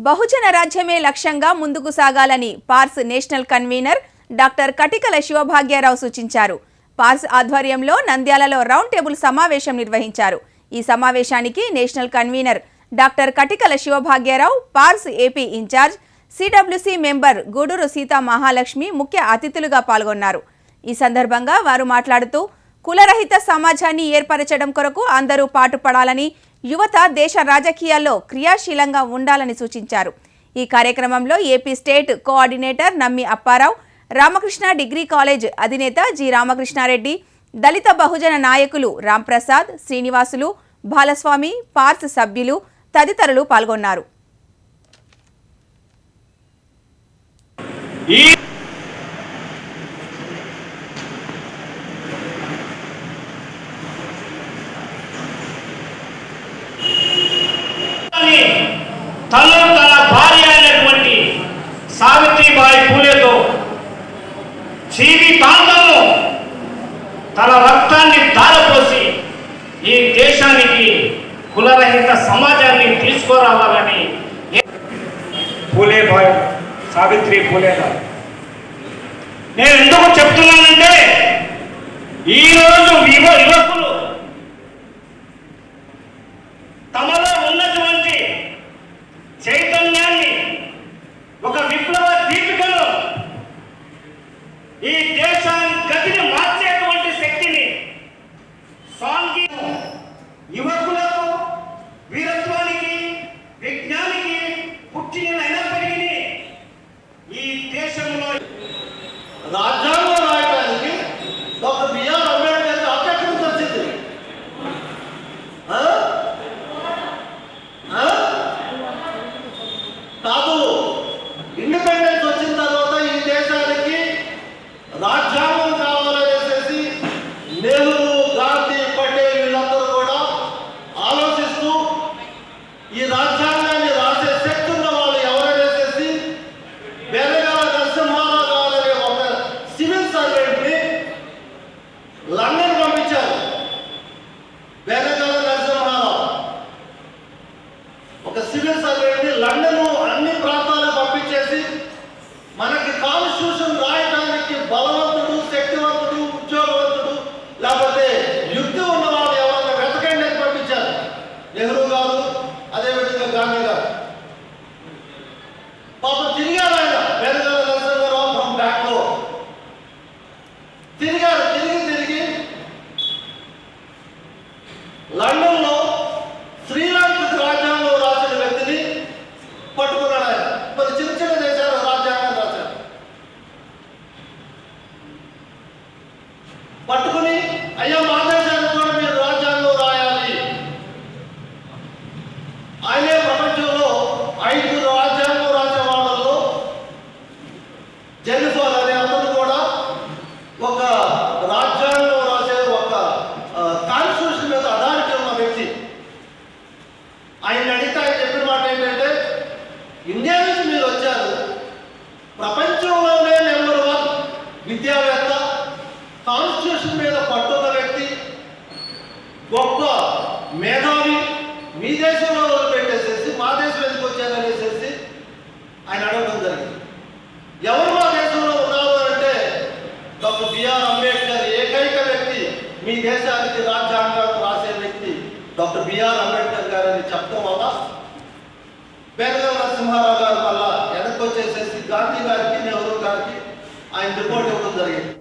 బహుజన రాజ్యమే లక్ష్యంగా ముందుకు సాగాలని పార్స్ national convener doctor Katikala Sivabhagyarao సూచించారు. పార్స్ ఆధ్వర్యంలో నంద్యాలలో రౌండ్ టేబుల్ సమావేశం నిర్వహించారు. ఈ సమావేశానికి national convener doctor Katikala Sivabhagyarao, పార్స్ AP in charge, CWC member Guduru Seetha Mahalakshmi ముఖ్య అతిథులుగా పాల్గొన్నారు. ఈ సందర్భంగా వారు మాట్లాడుతూ కులరహిత సమాజాన్ని ఏర్పరచడం కొరకు అందరూ పాటుపడాలని, యువత దేశ రాజకీయాల్లో క్రియాశీలంగా ఉండాలని సూచించారు. ఈ కార్యక్రమంలో ఏపీ స్టేట్ కోఆర్డినేటర్ నమ్మి అప్పారావు, రామకృష్ణ డిగ్రీ కాలేజ్ అధినేత జి రామకృష్ణారెడ్డి, దళిత బహుజన నాయకులు రాంప్రసాద్, శ్రీనివాసులు, బాలస్వామి, పార్స్ సభ్యులు తదితరులు పాల్గొన్నారు. తన భార్య అయినటువంటి సావిత్రిబాయి పూలేతో జీవితాంతంలో తన రక్తాన్ని ధారపోసి ఈ దేశానికి కులరహిత సమాజాన్ని తీసుకురావాలని పూలేబాయి సావిత్రి పూలే గారు. నేను ఎందుకు చెప్తున్నానంటే ఈరోజు యువకులు తమలో ఉన్నటువంటి చైతన్యాన్ని ఒక విప్లవ దీపికలో ఈ దేశాన్ని గతిని మార్చేటువంటి శక్తిని సాంఘిక యువకులకు వీరత్వానికి విజ్ఞానికి పుట్టినైనప్పటికీ ఈ దేశంలో రాజ్యాంగం రాయడానికి డాక్టర్ బిఆర్ అంబేద్కర్ అధ్యక్షుడు వచ్చింది. కాదు, ఇండిపెండెన్స్ వచ్చిన తర్వాత ఈ దేశానికి రాజ్యాంగం కావాలనేసి నెహ్రూ, గాంధీ, పటేల్ వీళ్ళందరూ కూడా ఆలోచిస్తూ ఈ రాజ్యాంగాన్ని రాసే శక్తి ఉన్న వాళ్ళు ఎవరనేసి బెనగాల నరసింహారావు గారు అనే ఒక సివిల్ సర్వెంట్ని లండన్ పంపించారు. బెనగాల నరసింహారావు ఒక సివిల్ సర్వెంట్ని లండన్ అన్ని ప్రాంతాలకు పంపించేసి మనకి కాన్స్టిట్యూషన్ రాయడానికి బలవంతుడు, శక్తివంతుడు, ఉద్యోగవంతుడు లేకపోతే యుక్తి ఉన్నవాళ్ళు ఎవరన్నా వెతకండి అని పంపించారు. నెహ్రూ గారు, అదేవిధంగా గాంధీ గారు. పాపం తిరిగారు ఆయన బెనగాల నరసింహారావు ఫ్రమ్ బ్యాక్ లో తిరిగారు. తిరిగి లండన్ లో శ్రీలంకకు రాజ్యాంగం రాసిన వ్యక్తిని పట్టుకున్నాడు ఆయన. మరి చిన్న దేశాలు రాజ్యాంగం రాశారు. పట్టుకుని అయ్యా మా దేశాన్ని కూడా మీరు రాజ్యాంగం రాయాలి. ఆయనే ప్రపంచంలో 5 రాజ్యాంగం రాసే వాళ్ళలో జెన్నిఫర్ అనే అతను కూడా ఒక రాజ్యాంగం రాసే ఒక కాన్స్టిట్యూషన్ మీద అథారిటీ ఉన్న వ్యక్తి. ఆయన అడిగితే ఆయన చెప్పిన మాట ఏంటంటే, ఇండియా నుంచి మీరు వచ్చారు, ప్రపంచంలోనే నెంబర్ 1 విద్యావేత్త, కాన్స్టిట్యూషన్ మీద పట్టున్న వ్యక్తి, గొప్ప మేధావి, మీ దేశంలో వదిలిపెట్టేసేసి మా దేశం ఎందుకు వచ్చారనేసేసి ఆయన అడగడం జరిగింది. ఎవరు మా దేశంలో ఉన్నారు అంటే డాక్టర్ బిఆర్ అంబేద్కర్ ఏకైక వ్యక్తి, మీ దేశానికి రాజ్యాంగాన్ని రాసే వ్యక్తి డాక్టర్ బిఆర్ అంబేద్కర్ గారు అని చెప్పడం వల్ల బెనగాల నరసింహారావు గారు వల్ల వెనక్కి వచ్చేసేసి గాంధీ గారికి, నెహ్రూ గారికి ఆయన రిపోర్ట్ ఇవ్వడం జరిగింది.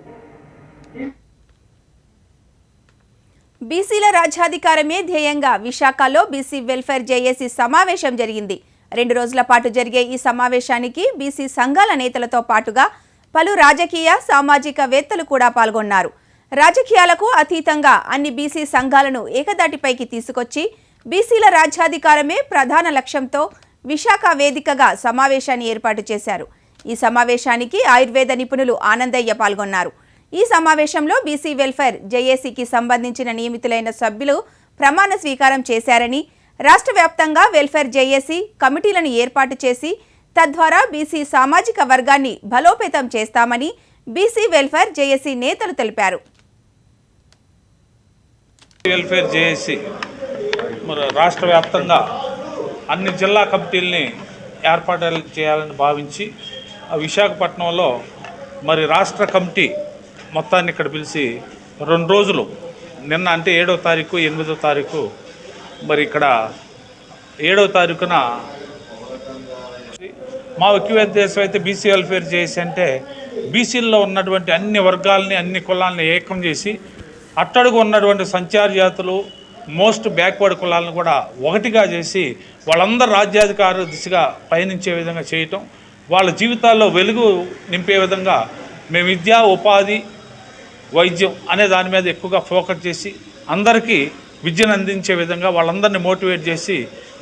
బీసీల రాజ్యాధికారమే ధ్యేయంగా విశాఖలో బీసీ వెల్ఫేర్ జేఏసీ సమావేశం జరిగింది. 2 రోజుల పాటు జరిగే ఈ సమావేశానికి బీసీ సంఘాల నేతలతో పాటుగా పలు రాజకీయ, సామాజికవేత్తలు కూడా పాల్గొన్నారు. రాజకీయాలకు అతీతంగా అన్ని బీసీ సంఘాలను ఏకదాటిపైకి తీసుకొచ్చి బీసీల రాజ్యాధికారమే ప్రధాన లక్ష్యంతో విశాఖ వేదికగా సమావేశాన్ని ఏర్పాటు చేశారు. ఈ సమావేశానికి ఆయుర్వేద నిపుణులు ఆనందయ్య పాల్గొన్నారు. ఈ సమావేశంలో బీసీ వెల్ఫేర్ జేఏసీకి సంబంధించిన నియమితులైన సభ్యులు ప్రమాణ స్వీకారం చేశారని, రాష్ట్ర వ్యాప్తంగా వెల్ఫేర్ జేఏసీ కమిటీలను ఏర్పాటు చేసి తద్వారా బీసీ సామాజిక వర్గాన్ని బలోపేతం చేస్తామని బీసీ వెల్ఫేర్ జేఏసీ నేతలు తెలిపారు. వెల్ఫేర్ జేఏసీ రాష్ట్ర వ్యాప్తంగా అన్ని జిల్లా కమిటీల్ని ఏర్పాటు చేయాలని భావించి విశాఖపట్నంలో మరి రాష్ట్ర కమిటీ మొత్తాన్ని ఇక్కడ పిలిచి 2 రోజులు నిన్న అంటే 7వ తారీఖు 8వ తారీఖు మరి ఇక్కడ 7వ తారీఖున మా ముఖ్య ఉద్దేశం అయితే బీసీ వెల్ఫేర్ చేసి అంటే బీసీల్లో ఉన్నటువంటి అన్ని వర్గాలని అన్ని కులాలని ఏకం చేసి అట్టడుగు ఉన్నటువంటి సంచార జాతులు మోస్ట్ బ్యాక్వర్డ్ కులాలను కూడా ఒకటిగా చేసి వాళ్ళందరూ రాజ్యాధికార దిశగా పయనించే విధంగా చేయటం, వాళ్ళ జీవితాల్లో వెలుగు నింపే విధంగా మేము విద్య, ఉపాధి, వైద్యం అనే దాని మీద ఎక్కువగా ఫోకస్ చేసి అందరికీ విద్యను అందించే విధంగా వాళ్ళందరినీ మోటివేట్ చేసి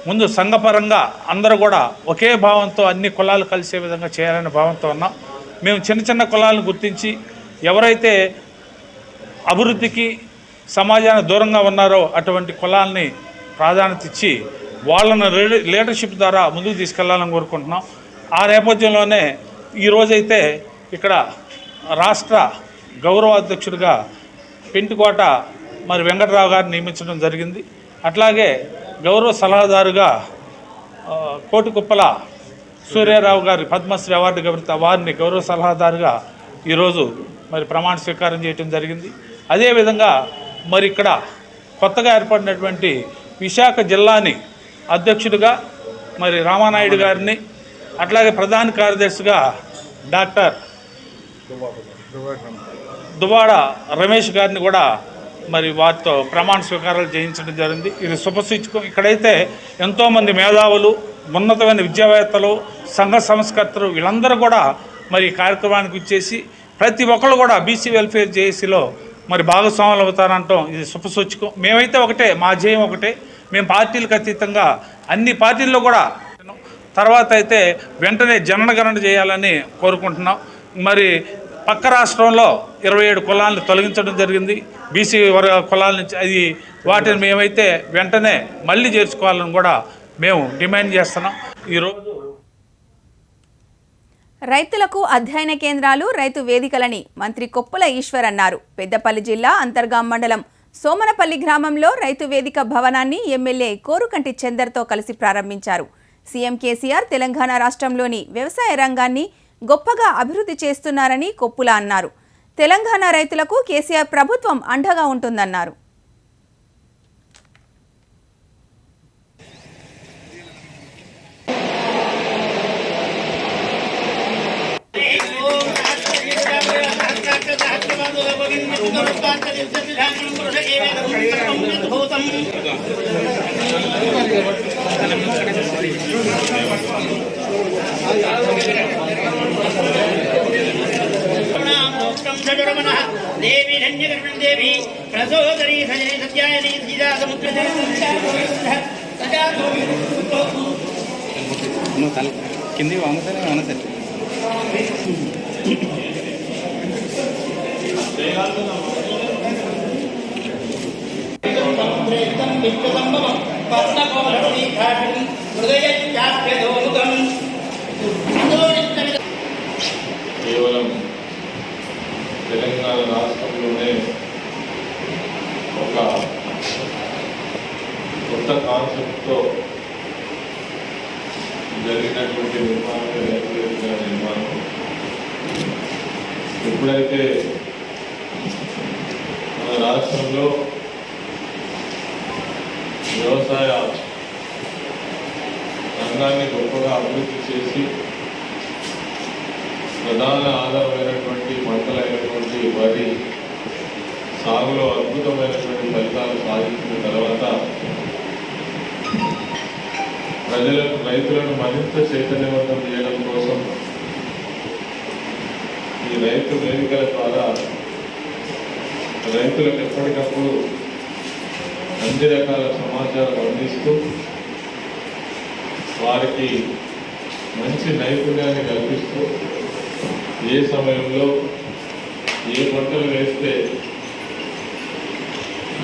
ముందు సంఘపరంగా అందరూ కూడా ఒకే భావంతో అన్ని కులాలు కలిసే విధంగా చేయాలనే భావంతో ఉన్నాం. మేము చిన్న చిన్న కులాలను గుర్తించి ఎవరైతే అభివృద్ధికి సమాజానికి దూరంగా ఉన్నారో అటువంటి కులాలని ప్రాధాన్యత ఇచ్చి వాళ్ళను లీడర్షిప్ ద్వారా ముందుకు తీసుకెళ్లాలని కోరుకుంటున్నాం. ఆ నేపథ్యంలోనే ఈరోజైతే ఇక్కడ రాష్ట్ర గౌరవ అధ్యక్షుడిగా పెంటికోట మరి వెంకటరావు గారిని నియమించడం జరిగింది. అట్లాగే గౌరవ సలహాదారుగా కోటికుప్పల సూర్యారావు గారి పద్మశ్రీ అవార్డు గ్రహీత వారిని గౌరవ సలహాదారుగా ఈరోజు మరి ప్రమాణ స్వీకారం చేయడం జరిగింది. అదేవిధంగా మరి ఇక్కడ కొత్తగా ఏర్పడినటువంటి విశాఖ జిల్లాని అధ్యక్షుడిగా మరి రామానాయుడు గారిని, అట్లాగే ప్రధాన కార్యదర్శిగా డాక్టర్ దువ్వాడ రమేష్ గారిని కూడా మరి వారితో ప్రమాణ స్వీకారాలు చేయించడం జరిగింది. ఇది శుభసూచకం. ఇక్కడైతే ఎంతోమంది మేధావులు, ఉన్నతమైన విద్యావేత్తలు, సంఘ సంస్కర్తలు వీళ్ళందరూ కూడా మరి ఈ కార్యక్రమానికి ఇచ్చేసి ప్రతి ఒక్కరు కూడా బీసీ వెల్ఫేర్ జేఏసీలో మరి భాగస్వాములు అవుతారంటాం. ఇది శుభసూచకం. మేమైతే ఒకటే, మా ధ్యేయం ఒకటే. మేము పార్టీలకు అతీతంగా అన్ని పార్టీల్లో కూడా తర్వాత అయితే వెంటనే జనగణన చేయాలని కోరుకుంటున్నాం. మరి పక్క రాష్ట్రంలో 27 కులాలను తొలగించడం జరిగింది బీసీ వర్గ కులాల నుంచి. అది వాటిని మేమైతే వెంటనే మళ్ళీ చేర్చుకోవాలని కూడా మేము డిమాండ్ చేస్తున్నాం. ఈరోజు రైతులకు అధ్యయన కేంద్రాలు, రైతు వేదికలని మంత్రి కొప్పుల ఈశ్వర్ అన్నారు. పెద్దపల్లి జిల్లా అంతర్గాం మండలం సోమనపల్లి గ్రామంలో రైతు వేదిక భవనాన్ని ఎమ్మెల్యే కోరుకంటి చందర్తో కలిసి ప్రారంభించారు. సీఎం కేసీఆర్ తెలంగాణ రాష్ట్రంలోని వ్యవసాయ రంగాన్ని గొప్పగా అభివృద్ధి చేస్తున్నారని కొప్పుల అన్నారు. తెలంగాణ రైతులకు కేసీఆర్ ప్రభుత్వం అండగా ఉంటుందన్నారు. देवी धन्यकर्मण देवी प्रसोदरी सजनी सत्यायनी सीता समुद्र కింది వామసనే వానసరి కేవలం తెలంగాణ రాష్ట్రంలోనే ఒక కొత్త కాన్సెప్ట్తో జరిగినటువంటి నిర్మాణమే రైతు వేదిక నిర్మాణం. ఎప్పుడైతే మన రాష్ట్రంలో వ్యవసాయ రంగాన్ని గొప్పగా అభివృద్ధి చేసి ప్రధాన ఆధారమైనటువంటి పంటలైనటువంటి వరి సాగులో అద్భుతమైనటువంటి ఫలితాలు సాధించిన తర్వాత రైతులను మరింత చైతన్యవంతం చేయడం కోసం ఈ రైతు వేదికల ద్వారా రైతులకు ఎప్పటికప్పుడు అన్ని రకాల సమాచారం అందిస్తూ వారికి మంచి నైపుణ్యాన్ని కల్పిస్తూ ఏ సమయంలో ఏ పంటలు వేస్తే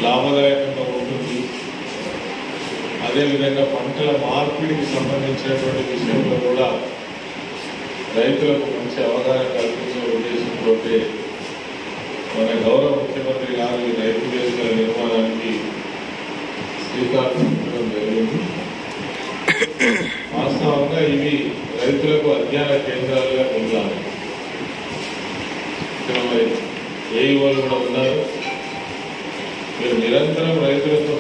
లాభదాయకంగా ఉంటుంది, అదేవిధంగా పంటల మార్పిడికి సంబంధించినటువంటి విషయంలో కూడా రైతులకు మంచి అవగాహన కల్పించే ఉద్దేశంతో మన గౌరవ ముఖ్యమంత్రి గారు ఈ రైతు వేదికల నిర్మాణానికి శ్రీకారం చుట్టడం జరిగింది. వాస్తవంగా ఇవి పిల్లలు కూడా ఉన్నారు. మీరు నిరంతరం రైతులతో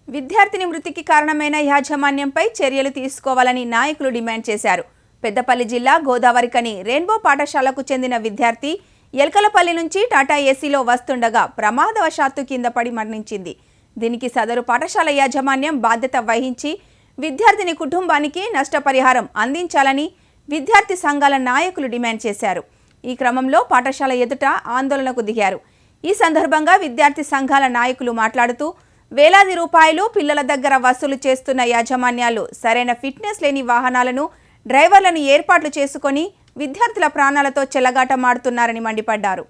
విద్యార్థిని మృతికి కారణమైన యాజమాన్యంపై చర్యలు తీసుకోవాలని నాయకులు డిమాండ్ చేశారు. పెద్దపల్లి జిల్లా గోదావరికని రెయిన్బో పాఠశాలకు చెందిన విద్యార్థి ఎల్కలపల్లి నుంచి టాటా ఏసీలో వస్తుండగా ప్రమాదవశాత్తు కింద పడి మరణించింది. దీనికి సదరు పాఠశాల యాజమాన్యం బాధ్యత వహించి విద్యార్థిని కుటుంబానికి నష్టపరిహారం అందించాలని విద్యార్థి సంఘాల నాయకులు డిమాండ్ చేశారు. ఈ క్రమంలో పాఠశాల ఎదుట ఆందోళనకు దిగారు. ఈ సందర్భంగా విద్యార్థి సంఘాల నాయకులు మాట్లాడుతూ వేలాది రూపాయలు పిల్లల దగ్గర వసూలు చేస్తున్న యాజమాన్యాలు సరైన ఫిట్నెస్ లేని వాహనాలను, డ్రైవర్లను ఏర్పాట్లు చేసుకొని విద్యార్థుల ప్రాణాలతో చెలగాటమాడుతున్నారని మండిపడ్డారు.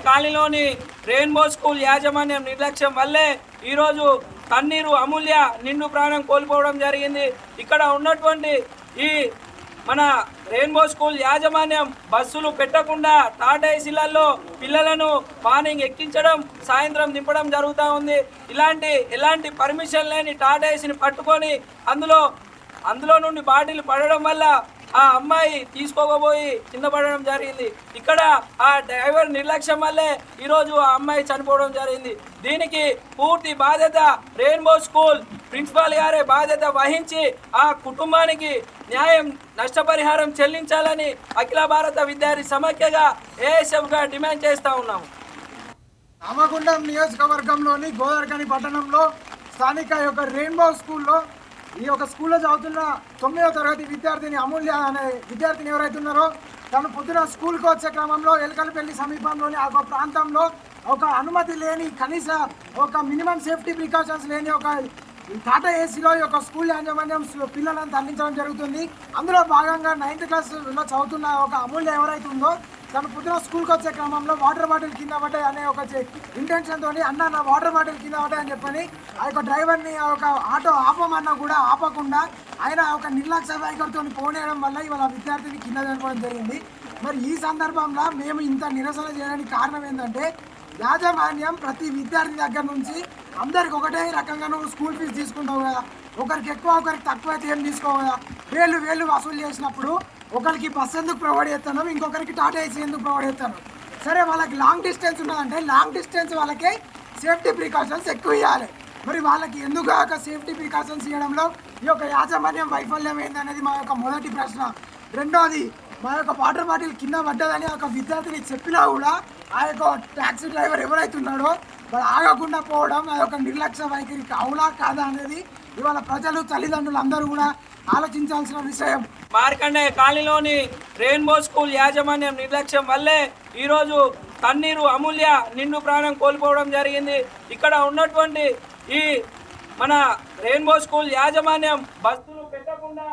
కాలనీలోని రెయిన్బో స్కూల్ యాజమాన్యం నిర్లక్ష్యం వల్లే ఈరోజు కన్నీరు అమూల్య నిండు ప్రాణం కోల్పోవడం జరిగింది. ఇక్కడ ఉన్నటువంటి ఈ మన రెయిన్బో స్కూల్ యాజమాన్యం బస్సులు పెట్టకుండా టాటా ఏసీలలో పిల్లలను మార్నింగ్ ఎక్కించడం, సాయంత్రం దింపడం జరుగుతూ ఉంది. ఎలాంటి పర్మిషన్ లేని టాటా ఏసీని పట్టుకొని అందులో నుండి బాటిల్ పడడం వల్ల ఆ అమ్మాయి తీసుకోకపోయి కింద పడడం జరిగింది. ఇక్కడ ఆ డ్రైవర్ నిర్లక్ష్యం వల్లే ఈరోజు ఆ అమ్మాయి చనిపోవడం జరిగింది. దీనికి పూర్తి బాధ్యత రెయిన్బో స్కూల్ ప్రిన్సిపాల్ గారే బాధ్యత వహించి ఆ కుటుంబానికి నష్టపరిహారం చెల్లించాలని అఖిల భారత విద్యార్థి సమాఖ్యగా ఏఎస్ఎఫ్గా డిమాండ్ చేస్తూ ఉన్నాము. రామగుండం నియోజకవర్గంలోని గోదావరికని పట్టణంలో స్థానిక యొక్క రెయిన్బో స్కూల్లో ఈ యొక్క స్కూల్లో చదువుతున్న 9వ తరగతి విద్యార్థిని అమూల్య అనే విద్యార్థిని ఎవరైతే ఉన్నారో తను పొద్దున స్కూల్కి వచ్చే క్రమంలో ఎలకలపల్లి సమీపంలోని ఒక ప్రాంతంలో ఒక అనుమతి లేని కనీస ఒక మినిమం సేఫ్టీ ప్రికాషన్స్ లేని ఒక టాటా ఏసీలో ఈ యొక్క స్కూల్ యాజమాన్యం పిల్లలను తరలించడం జరుగుతుంది. అందులో భాగంగా 9th క్లాస్లో చదువుతున్న ఒక అమూల్య ఎవరైతే ఉందో తను పొద్దున స్కూల్కి వచ్చే క్రమంలో వాటర్ బాటిల్ కింద పడ్డాయి అనే ఒక ఇంటెన్షన్తో అన్న నా వాటర్ బాటిల్ కింద పడ్డాయి అని చెప్పని ఆ యొక్క డ్రైవర్ని ఆ యొక్క ఆటో ఆపమన్నా కూడా ఆపకుండా ఆయన ఒక నిర్లక్ష్య వైఖరితో పోనేయడం వల్ల ఇవాళ విద్యార్థిని కింద చనిపోవడం జరిగింది. మరి ఈ సందర్భంలో మేము ఇంత నిరసన చేయడానికి కారణం ఏంటంటే యాజమాన్యం ప్రతి విద్యార్థి దగ్గర నుంచి అందరికి ఒకటే రకంగా నువ్వు స్కూల్ ఫీజు తీసుకుంటావు కదా, ఒకరికి ఎక్కువ ఒకరికి తక్కువ అయితే ఏం తీసుకోవు కదా, వేలు వసూలు చేసినప్పుడు ఒకరికి బస్సు ఎందుకు ప్రొవైడ్ చేస్తాను, ఇంకొకరికి టాటా ఏసీ ఎందుకు ప్రొవైడ్ చేస్తాను. సరే వాళ్ళకి లాంగ్ డిస్టెన్స్ ఉన్నదంటే లాంగ్ డిస్టెన్స్ వాళ్ళకి సేఫ్టీ ప్రికాషన్స్ ఎక్కువ ఇవ్వాలి. మరి వాళ్ళకి ఎందుకు ఒక సేఫ్టీ ప్రికాషన్స్ ఇవ్వడంలో ఈ యొక్క యాజమాన్యం వైఫల్యం ఏందనేది మా యొక్క మొదటి ప్రశ్న. రెండోది, మా యొక్క వాటర్ బాటిల్ కింద పడ్డదని ఒక విద్యార్థిని చెప్పినా కూడా ఆ యొక్క ట్యాక్సీ డ్రైవర్ ఎవరైతే ఉన్నాడో వాళ్ళు ఆగకుండా పోవడం ఆ యొక్క నిర్లక్ష్య వైఖరికి అవునా కాదా అనేది ఇవాళ ప్రజలు, తల్లిదండ్రులు అందరూ కూడా ఆలోచించాల్సిన విషయం. మార్కండే కాలనీలోని రెయిన్బో స్కూల్ యాజమాన్యం నిర్లక్ష్యం వల్లే ఈరోజు కన్నీరు అమూల్య నిండు ప్రాణం కోల్పోవడం జరిగింది. ఇక్కడ ఉన్నటువంటి ఈ మన రెయిన్బో స్కూల్ యాజమాన్యం బస్సులు పెట్టకుండా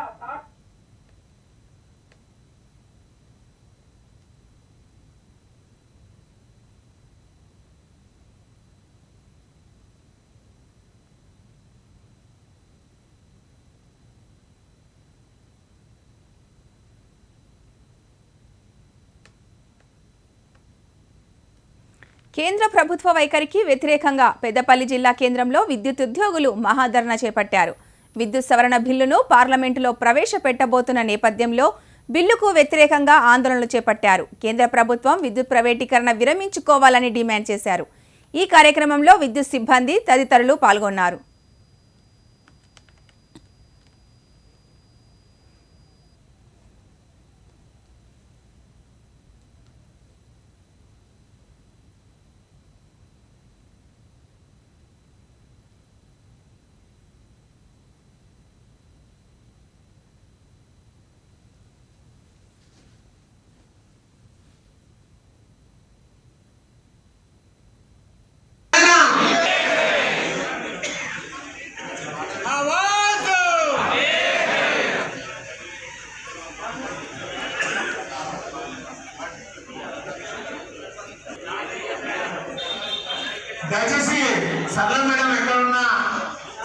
కేంద్ర ప్రభుత్వ వైఖరికి వ్యతిరేకంగా పెద్దపల్లి జిల్లా కేంద్రంలో విద్యుత్ ఉద్యోగులు మహాధర్నా చేపట్టారు. విద్యుత్ సవరణ బిల్లును పార్లమెంటులో ప్రవేశపెట్టబోతున్న నేపథ్యంలో బిల్లుకు వ్యతిరేకంగా ఆందోళనలు చేపట్టారు. కేంద్ర ప్రభుత్వం విద్యుత్ ప్రైవేటీకరణ విరమించుకోవాలని డిమాండ్ చేశారు. ఈ కార్యక్రమంలో విద్యుత్ సిబ్బంది తదితరులు పాల్గొన్నారు.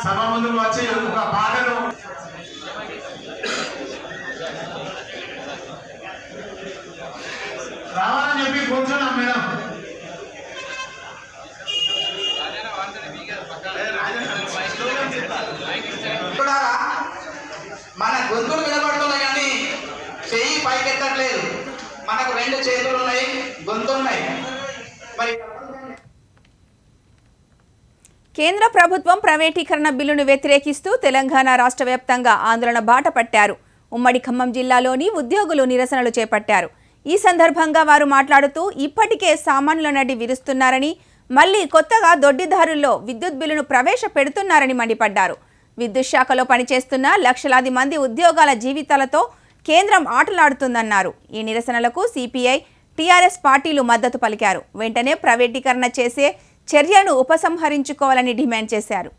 సభ ముందుకు వచ్చి ఒక పాటను రావాలని చెప్పి కూర్చున్నాం మేడం. మన గొంతులు వినబడుతున్నాయి కానీ చెయ్యి పైకెత్తట్లేదు. మనకు 2 చేతులు ఉన్నాయి, గొంతు ఉన్నాయి. మరి కేంద్ర ప్రభుత్వం ప్రైవేటీకరణ బిల్లును వ్యతిరేకిస్తూ తెలంగాణ రాష్ట్ర వ్యాప్తంగా ఆందోళన బాట పట్టారు. ఉమ్మడి ఖమ్మం జిల్లాలోని ఉద్యోగులు నిరసనలు చేపట్టారు. ఈ సందర్భంగా వారు మాట్లాడుతూ ఇప్పటికే సామాన్యుల నడి విరుస్తున్నారని, మళ్లీ కొత్తగా దొడ్డిదారుల్లో విద్యుత్ బిల్లును ప్రవేశపెడుతున్నారని మండిపడ్డారు. విద్యుత్ శాఖలో పనిచేస్తున్న లక్షలాది మంది ఉద్యోగాల జీవితాలతో కేంద్రం ఆటలాడుతుందన్నారు. ఈ నిరసనలకు సిపిఐ, టీఆర్ఎస్ పార్టీలు మద్దతు పలికారు. వెంటనే ప్రైవేటీకరణ చేసే చర్యలను ఉపసంహరించుకోవాలని డిమాండ్ చేశారు.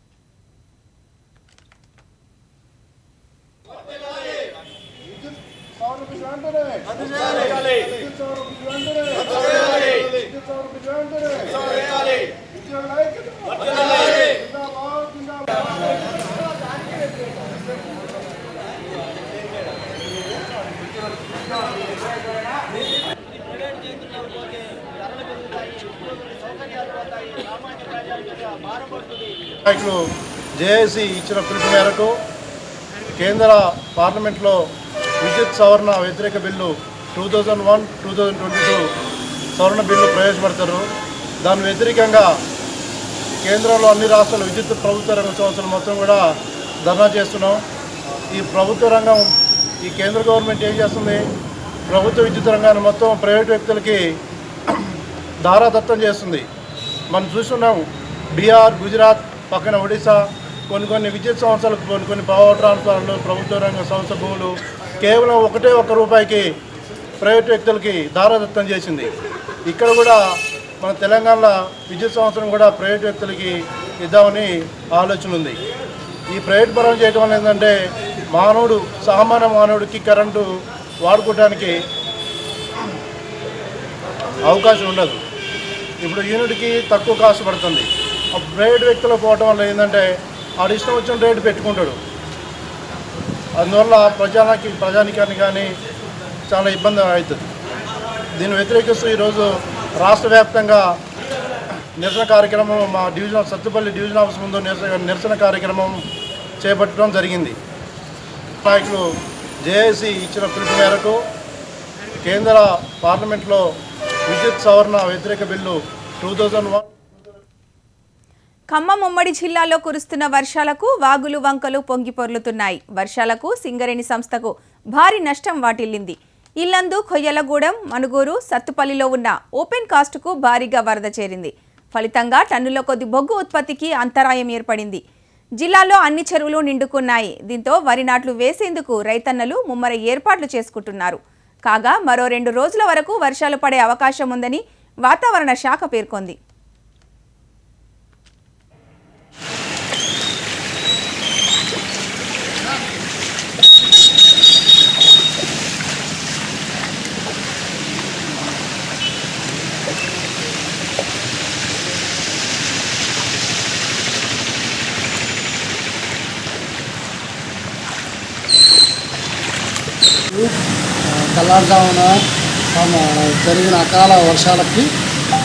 నాయకులు జేఏసీ ఇచ్చిన పిలుపు మేరకు కేంద్ర పార్లమెంట్లో విద్యుత్ సవరణ వ్యతిరేక బిల్లు 2001-2022 సవరణ బిల్లు ప్రవేశపెడతారు. దాని వ్యతిరేకంగా కేంద్రంలో అన్ని రాష్ట్రాల విద్యుత్ ప్రభుత్వ రంగ సంస్థలు మొత్తం కూడా ధర్నా చేస్తున్నాం. ఈ ప్రభుత్వ రంగం, ఈ కేంద్ర గవర్నమెంట్ ఏం చేస్తుంది, ప్రభుత్వ విద్యుత్ రంగాన్ని మొత్తం ప్రైవేట్ వ్యక్తులకి దారాదత్తం చేస్తుంది. మనం చూస్తున్నాం, బీహార్, గుజరాత్, పక్కన ఒడిశా కొన్ని విద్యుత్ సంస్థలకు కొన్ని పవర్ ట్రాన్స్ఫార్మర్లు, ప్రభుత్వ రంగ సంస్థ భూములు కేవలం ఒక్క రూపాయికి ప్రైవేట్ వ్యక్తులకి దారాదత్తం చేసింది. ఇక్కడ కూడా మన తెలంగాణ విద్యుత్ సంస్థను కూడా ప్రైవేట్ వ్యక్తులకి ఇద్దామని ఆలోచన ఉంది. ఈ ప్రైవేట్ పరం చేయడం వల్ల ఏంటంటే సామాన్య మానవుడికి కరెంటు వాడుకోవడానికి అవకాశం ఉండదు. ఇప్పుడు యూనిట్కి తక్కువ కాస్ట్ పడుతుంది. ప్రైవేట్ వ్యక్తులు పోవడం వల్ల ఏంటంటే ఆడు ఇష్టం వచ్చిన రేటు పెట్టుకుంటాడు. అందువల్ల ప్రజానికాన్ని కానీ చాలా ఇబ్బంది అవుతుంది. దీన్ని వ్యతిరేకిస్తూ ఈరోజు రాష్ట్ర వ్యాప్తంగా నిరసన కార్యక్రమం మా డివిజన్ సత్తుపల్లి డివిజన్ ఆఫీస్ ముందు నిరసన కార్యక్రమం చేపట్టడం జరిగింది. నాయకులు జేఏసీ ఇచ్చిన పిలుపు మేరకు కేంద్ర పార్లమెంట్లో విద్యుత్ సవరణ వ్యతిరేక బిల్లు 2001 ఖమ్మం ఉమ్మడి జిల్లాలో కురుస్తున్న వర్షాలకు వాగులు వంకలు పొంగిపొర్లుతున్నాయి. వర్షాలకు సింగరేణి సంస్థకు భారీ నష్టం వాటిల్లింది. ఇల్లందు, కొయ్యలగూడెం, మనుగూరు, సత్తుపల్లిలో ఉన్న ఓపెన్ కాస్టుకు భారీగా వరద చేరింది. ఫలితంగా టన్నుల కొద్ది బొగ్గు ఉత్పత్తికి అంతరాయం ఏర్పడింది. జిల్లాలో అన్ని చెరువులు నిండుకున్నాయి. దీంతో వరి నాట్లు వేసేందుకు రైతన్నలు ముమ్మర ఏర్పాట్లు చేసుకుంటున్నారు. కాగా మరో 2 రోజుల వరకు వర్షాలు పడే అవకాశం ఉందని వాతావరణ శాఖ పేర్కొంది. తెల్లారుజామున జరిగిన అకాల వర్షాలకి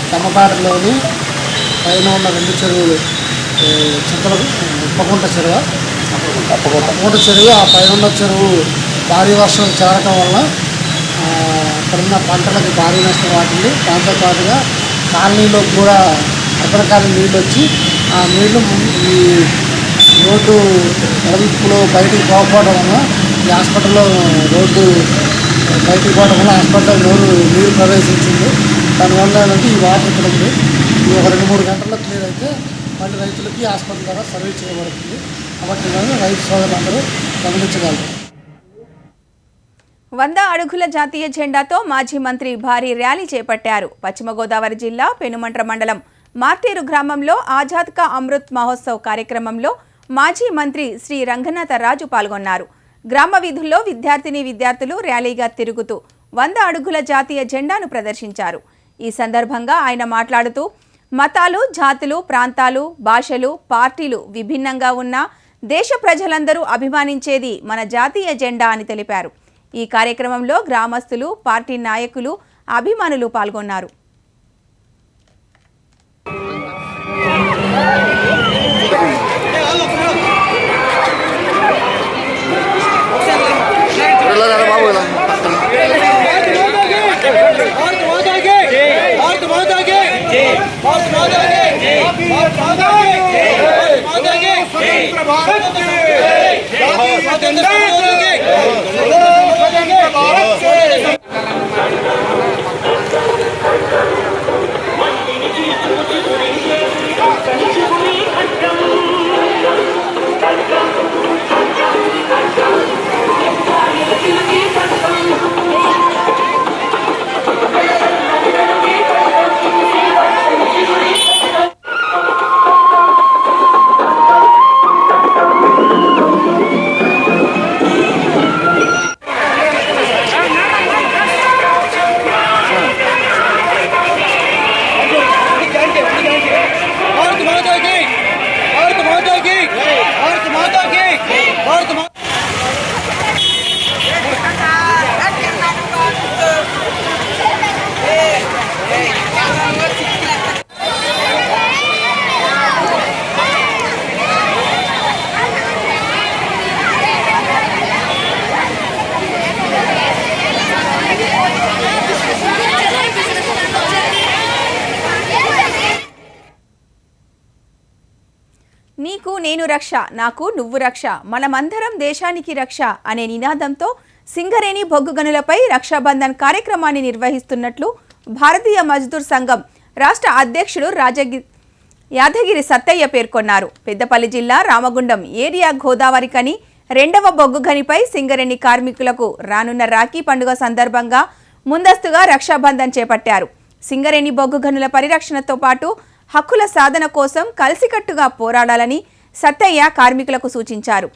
తమ్మపాటలోని పైన ఉన్న 2 చెరువులు ఉప్పకుంట చెరువు, ఆ పైన ఉన్న చెరువు భారీ వర్షం చేరటం వల్ల అక్కడున్న పంటలకు భారీ నష్టం వాటింది. దాంతోపాటుగా కాలనీలో కూడా రకరకాల నీళ్ళు వచ్చి ఆ నీళ్లు ఈ రోడ్డు ఎడల్పులో బయటికి పోకపోవడం వల్ల ఈ హాస్పిటల్లో రోడ్డు బయటికి పోవడం వల్ల హాస్పిటల్లో నీరు ప్రవేశించింది. దానివల్ల ఏంటంటే ఈ వాటర్ ఇక్కడ ఉంది. ఈ ఒక 2-3 గంటల్లో క్లియర్ అయితే మళ్ళీ రైతులకి హాస్పిటల్ ద్వారా సర్వీస్ చేయబడుతుంది. కాబట్టి రైతు సోదరులందరూ గమనించగలరు. 100 అడుగుల జాతీయ జెండాతో మాజీ మంత్రి భారీ ర్యాలీ చేపట్టారు. పశ్చిమ గోదావరి జిల్లా పెనుమంట్ర మండలం మార్టేరు గ్రామంలో ఆజాద్ కా అమృత్ మహోత్సవ్ కార్యక్రమంలో మాజీ మంత్రి శ్రీ రంగనాథరాజు పాల్గొన్నారు. గ్రామ వీధుల్లో విద్యార్థులు ర్యాలీగా తిరుగుతూ 100 అడుగుల జాతీయ జెండాను ప్రదర్శించారు. ఈ సందర్భంగా ఆయన మాట్లాడుతూ మతాలు, జాతులు, ప్రాంతాలు, భాషలు, పార్టీలు విభిన్నంగా ఉన్నా దేశ ప్రజలందరూ అభిమానించేది మన జాతీయ జెండా అని తెలిపారు. ఈ కార్యక్రమంలో గ్రామస్తులు, పార్టీ నాయకులు, అభిమానులు పాల్గొన్నారు. నీకు నేను రక్ష, నాకు నువ్వు రక్ష, మనమందరం దేశానికి రక్ష అనే నినాదంతో సింగరేణి బొగ్గు గనులపై రక్షాబంధన్ కార్యక్రమాన్ని నిర్వహిస్తున్నట్లు భారతీయ మజ్దూర్ సంఘం రాష్ట్ర అధ్యక్షుడు యాదగిరి సత్తయ్య పేర్కొన్నారు. పెద్దపల్లి జిల్లా రామగుండం ఏరియా గోదావరికని రెండవ బొగ్గు గనిపై సింగరేణి కార్మికులకు రానున్న రాఖీ పండుగ సందర్భంగా ముందస్తుగా రక్షాబంధన్ చేపట్టారు. సింగరేణి బొగ్గు గనుల పరిరక్షణతో పాటు హక్కుల సాధన కోసం కలిసికట్టుగా పోరాడాలని సత్తయ్య కార్మికులకు సూచించారు.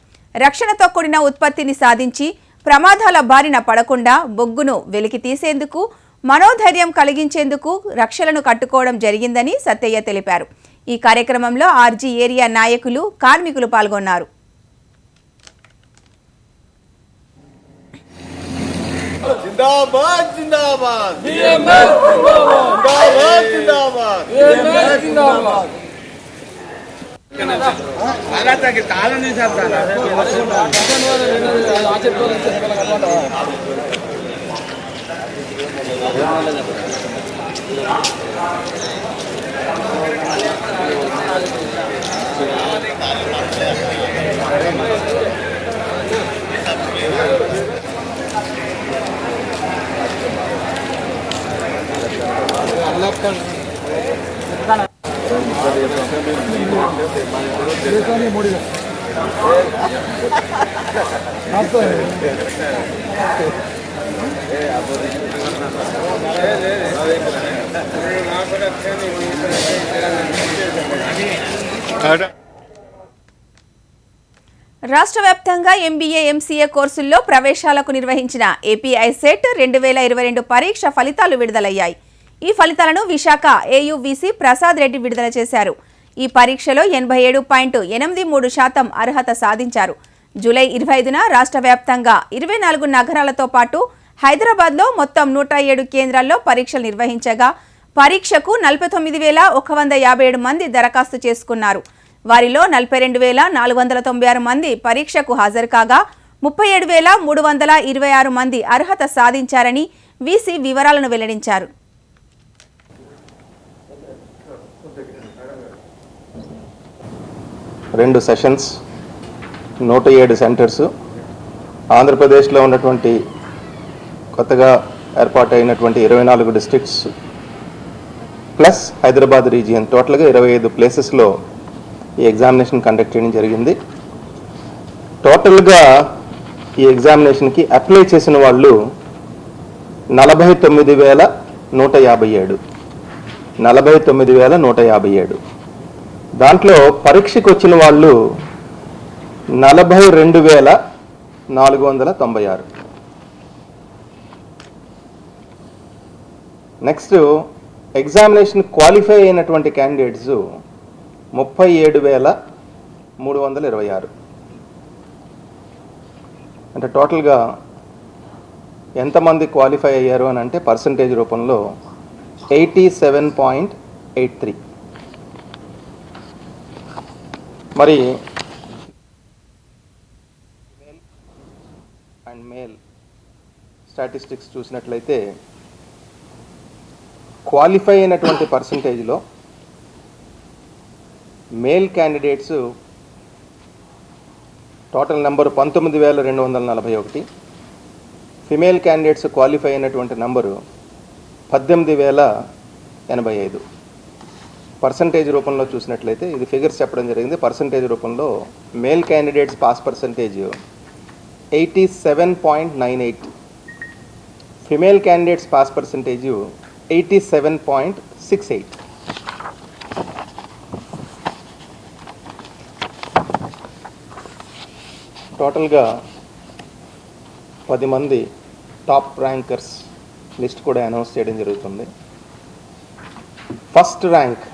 రక్షణతో కూడిన ఉత్పత్తిని సాధించి ప్రమాదాల బారిన పడకుండా బొగ్గును వెలికి తీసేందుకు, మనోధైర్యం కలిగించేందుకు రక్షలను కట్టుకోవడం జరిగిందని సత్తయ్య తెలిపారు. ఈ కార్యక్రమంలో ఆర్జీ ఏరియా నాయకులు, కార్మికులు పాల్గొన్నారు. జిందాబాద్ జిందాబాద్ జిందాబాద్ జిందాబాద్ జిందాబాద్ రాష్ట్ర వ్యాప్తంగా ఎంబీఏ, ఎంసీఏ కోర్సుల్లో ప్రవేశాలకు నిర్వహించిన ఏపీ ఐసెట్ 2022 పరీక్ష ఫలితాలు విడుదలయ్యాయి. ఈ ఫలితాలను విశాఖ ఏయువిసి ప్రసాద్ రెడ్డి విడుదల చేశారు. ఈ పరీక్షలో 87.83% అర్హత సాధించారు. జూలై 25న రాష్ట్ర వ్యాప్తంగా 24 నగరాలతో పాటు హైదరాబాద్లో మొత్తం 107 కేంద్రాల్లో పరీక్షలు నిర్వహించగా పరీక్షకు 49,157 మంది దరఖాస్తు చేసుకున్నారు. వారిలో 42,496 మంది పరీక్షకు హాజరు కాగా 37,326 మంది అర్హత సాధించారని వీసీ వివరాలను వెల్లడించారు. రెండు సెషన్స్, 107 సెంటర్స్, ఆంధ్రప్రదేశ్లో ఉన్నటువంటి కొత్తగా ఏర్పాటైనటువంటి 24 డిస్ట్రిక్ట్స్ ప్లస్ హైదరాబాద్ రీజియన్, టోటల్గా 25 ప్లేసెస్లో ఈ ఎగ్జామినేషన్ కండక్ట్ చేయడం జరిగింది. టోటల్గా ఈ ఎగ్జామినేషన్కి అప్లై చేసిన వాళ్ళు 49,157. 49,157. దాంట్లో పరీక్షకు వచ్చిన వాళ్ళు 42,496. నెక్స్ట్ ఎగ్జామినేషన్ క్వాలిఫై అయినటువంటి క్యాండిడేట్స్ 37,326. అంటే టోటల్గా ఎంతమంది క్వాలిఫై అయ్యారు అని అంటే పర్సంటేజ్ రూపంలో 87.83. మరి ఫీమేల్ అండ్ మేల్ స్టాటిస్టిక్స్ చూసినట్లయితే క్వాలిఫై అయినటువంటి పర్సంటేజ్లో male candidates total number 19,241, female candidates qualify అయినటువంటి నంబరు 18,085. పర్సంటేజ్ రూపంలో చూసినట్లయితే ఇది ఫిగర్స్ చెప్పడం జరిగింది. పర్సంటేజ్ రూపంలో male candidates pass percentage 87.98, female candidates pass percentage 87.68. టోటల్గా 10 మంది టాప్ ర్యాంకర్స్ లిస్ట్ కూడా అనౌన్స్ చేయడం జరుగుతుంది. ఫస్ట్ ర్యాంక్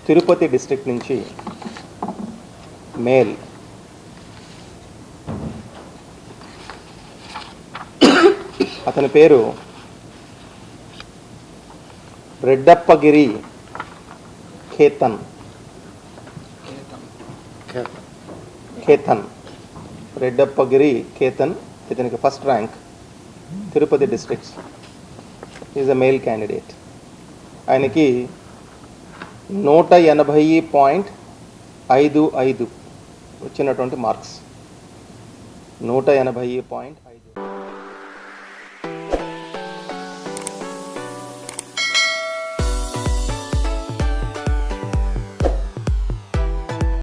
తిరుపతి డిస్ట్రిక్ట్ నుంచి మేల్ అతని పేరు రెడ్డప్పగిరి ఖేతన్. రెడ్డప్పగిరి ఖేతన్, ఇతనికి first rank Tirupati districts. Is a male candidate. ఆయనకి 180.55 వచ్చినటువంటి మార్క్స్. 180.5.